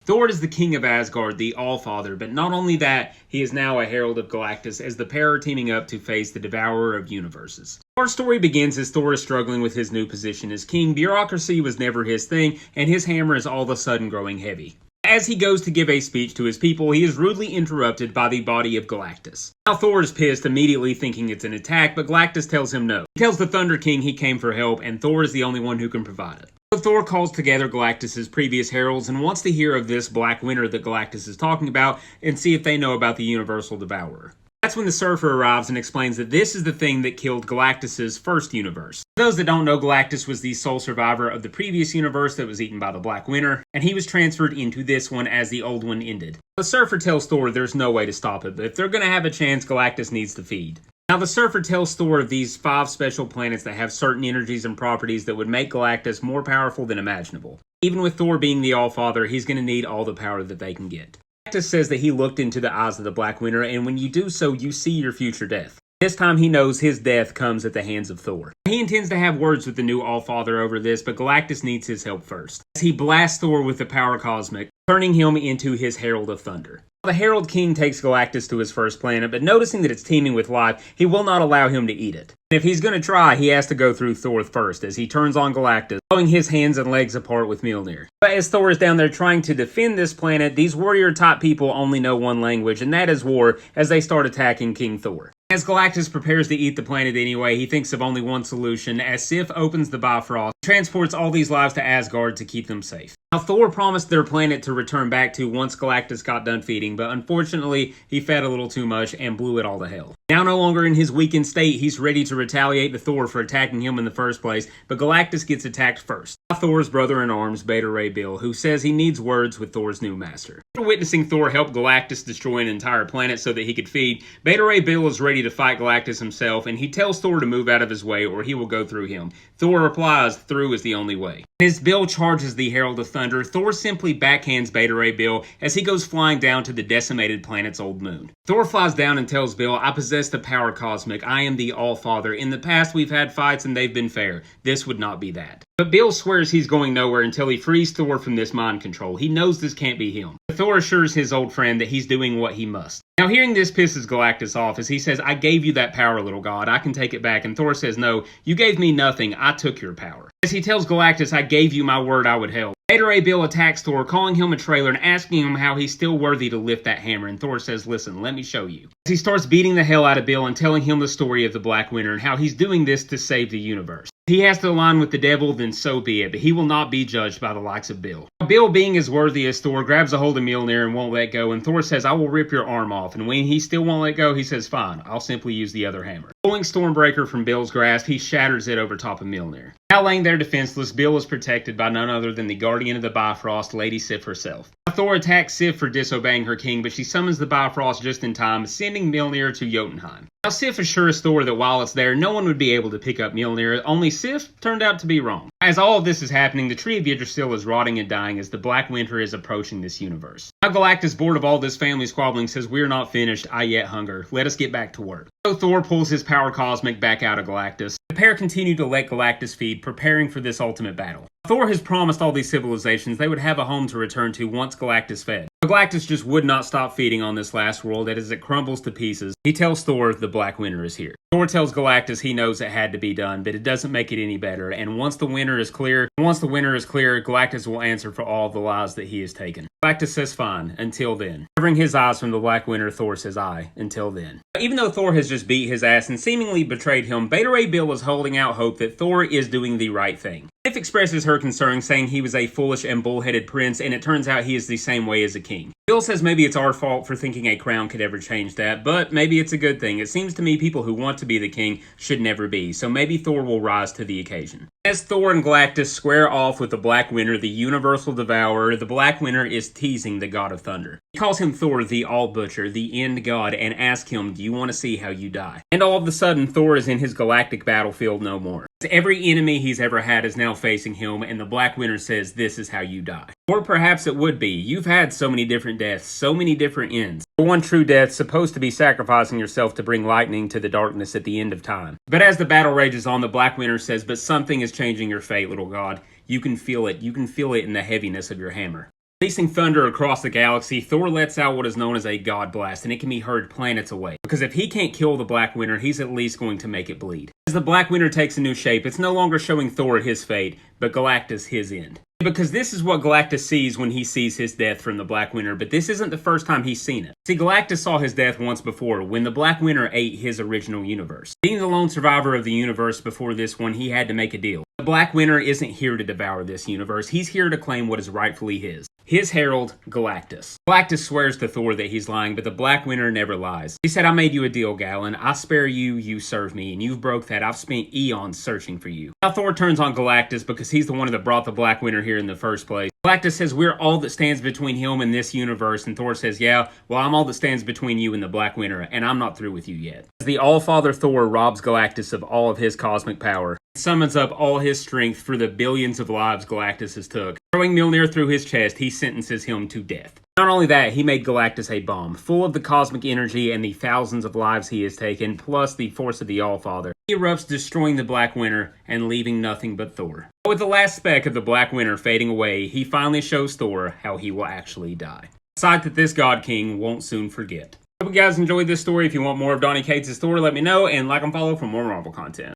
Thor is the king of Asgard, the All-Father, but not only that, he is now a herald of Galactus as the pair are teaming up to face the devourer of universes. Our story begins as Thor is struggling with his new position as king. Bureaucracy was never his thing, and his hammer is all of a sudden growing heavy. As he goes to give a speech to his people, he is rudely interrupted by the body of Galactus. Now Thor is pissed, immediately thinking it's an attack, but Galactus tells him no. He tells the Thunder King he came for help, and Thor is the only one who can provide it. So Thor calls together Galactus' previous heralds and wants to hear of this Black Winter that Galactus is talking about and see if they know about the Universal Devourer. That's when the Surfer arrives and explains that this is the thing that killed Galactus' first universe. For those that don't know, Galactus was the sole survivor of the previous universe that was eaten by the Black Winter, and he was transferred into this one as the old one ended. The Surfer tells Thor there's no way to stop it, but if they're going to have a chance, Galactus needs to feed. Now, the Surfer tells Thor of these 5 special planets that have certain energies and properties that would make Galactus more powerful than imaginable. Even with Thor being the All-Father, he's going to need all the power that they can get. Galactus says that he looked into the eyes of the Black Winter, and when you do so, you see your future death. This time he knows his death comes at the hands of Thor. He intends to have words with the new All-Father over this, but Galactus needs his help first. As he blasts Thor with the power cosmic, turning him into his Herald of Thunder. The Herald King takes Galactus to his first planet, but noticing that it's teeming with life, he will not allow him to eat it. And if he's going to try, he has to go through Thor first, as he turns on Galactus, blowing his hands and legs apart with Mjolnir. But as Thor is down there trying to defend this planet, these warrior-type people only know one language, and that is war, as they start attacking King Thor. As Galactus prepares to eat the planet anyway, he thinks of only one solution, as Sif opens the Bifrost, transports all these lives to Asgard to keep them safe. Now, Thor promised their planet to return back to once Galactus got done feeding, but unfortunately, he fed a little too much and blew it all to hell. Now no longer in his weakened state, he's ready to retaliate to Thor for attacking him in the first place, but Galactus gets attacked first by Thor's brother-in-arms, Beta Ray Bill, who says he needs words with Thor's new master. After witnessing Thor help Galactus destroy an entire planet so that he could feed, Beta Ray Bill is ready to fight Galactus himself, and he tells Thor to move out of his way or he will go through him. Thor replies, through is the only way. As Bill charges the Herald of Thunder, Thor simply backhands Beta Ray Bill as he goes flying down to the decimated planet's old moon. Thor flies down and tells Bill, I possess the power cosmic. I am the All-Father. In the past, we've had fights and they've been fair. This would not be that. But Bill swears he's going nowhere until he frees Thor from this mind control. He knows this can't be him. But Thor assures his old friend that he's doing what he must. Now, hearing this pisses Galactus off as he says, I gave you that power, little god. I can take it back. And Thor says, no, you gave me nothing. I took your power. As he tells Galactus, I gave you my word I would help. Beta Ray Bill attacks Thor, calling him a traitor and asking him how he's still worthy to lift that hammer. And Thor says, listen, let me show you. As he starts beating the hell out of Bill and telling him the story of the Black Winter and how he's doing this to save the universe. If he has to align with the devil, then so be it, but he will not be judged by the likes of Bill. Bill, being as worthy as Thor, grabs a hold of Mjolnir and won't let go, and Thor says, I will rip your arm off. And when he still won't let go, he says, fine, I'll simply use the other hammer. Pulling Stormbreaker from Bill's grasp, he shatters it over top of Mjolnir. Now laying there defenseless, Bill is protected by none other than the Guardian of the Bifrost, Lady Sif herself. Thor attacks Sif for disobeying her king, but she summons the Bifrost just in time, sending Mjolnir to Jotunheim. Now Sif assures Thor that while it's there, no one would be able to pick up Mjolnir, only Sif turned out to be wrong. As all of this is happening, the Tree of Yggdrasil is rotting and dying as the Black Winter is approaching this universe. Now Galactus, bored of all this family squabbling, says, we're not finished, I yet hunger. Let us get back to work. So Thor pulls his power cosmic back out of Galactus. The pair continue to let Galactus feed, preparing for this ultimate battle. Thor has promised all these civilizations they would have a home to return to once Galactus fed. But Galactus just would not stop feeding on this last world, and as it crumbles to pieces, he tells Thor the Black Winter is here. Thor tells Galactus he knows it had to be done, but it doesn't make it any better, and once the winter is clear, Galactus will answer for all the lies that he has taken. Galactus says fine, until then. Covering his eyes from the Black Winter, Thor says aye, until then. But even though Thor has just beat his ass and seemingly betrayed him, Beta Ray Bill is holding out hope that Thor is doing the right thing. Sif expresses her concern, saying he was a foolish and bullheaded prince, and it turns out he is the same way as a king. Bill says maybe it's our fault for thinking a crown could ever change that, but maybe it's a good thing. It seems to me people who want to be the king should never be, so maybe Thor will rise to the occasion. As Thor and Galactus square off with the Black Winter, the Universal Devourer, the Black Winter is teasing the God of Thunder. He calls him Thor, the All-Butcher, the End God, and asks him, do you want to see how you die? And all of a sudden, Thor is in his galactic battlefield no more. Every enemy he's ever had is now facing him, and the Black Winter says, this is how you die. Or perhaps it would be. You've had so many different deaths, so many different ends. The one true death supposed to be sacrificing yourself to bring lightning to the darkness at the end of time. But as the battle rages on, the Black Winter says, but something is changing your fate, little god. You can feel it. You can feel it in the heaviness of your hammer. Releasing thunder across the galaxy, Thor lets out what is known as a God Blast, and it can be heard planets away. Because if he can't kill the Black Winter, he's at least going to make it bleed. As the Black Winter takes a new shape, it's no longer showing Thor his fate, but Galactus his end. Because this is what Galactus sees when he sees his death from the Black Winter, but this isn't the first time he's seen it. See, Galactus saw his death once before, when the Black Winter ate his original universe. Being the lone survivor of the universe before this one, he had to make a deal. The Black Winter isn't here to devour this universe, he's here to claim what is rightfully his. His herald, Galactus. Galactus swears to Thor that he's lying, but the Black Winter never lies. He said, I made you a deal, Galen. I spare you, you serve me, and you've broke that. I've spent eons searching for you. Now Thor turns on Galactus because he's the one that brought the Black Winter here in the first place. Galactus says we're all that stands between him and this universe, and Thor says, yeah, well, I'm all that stands between you and the Black Winter, and I'm not through with you yet. As the All-Father Thor robs Galactus of all of his cosmic power, summons up all his strength for the billions of lives Galactus has took. Throwing Mjolnir through his chest, he sentences him to death. Not only that, he made Galactus a bomb, full of the cosmic energy and the thousands of lives he has taken, plus the force of the All-Father. He erupts, destroying the Black Winter and leaving nothing but Thor. But with the last speck of the Black Winter fading away, he finally shows Thor how he will actually die. A sight that this God King won't soon forget. Hope you guys enjoyed this story. If you want more of Donny Cates' story, let me know, and like and follow for more Marvel content.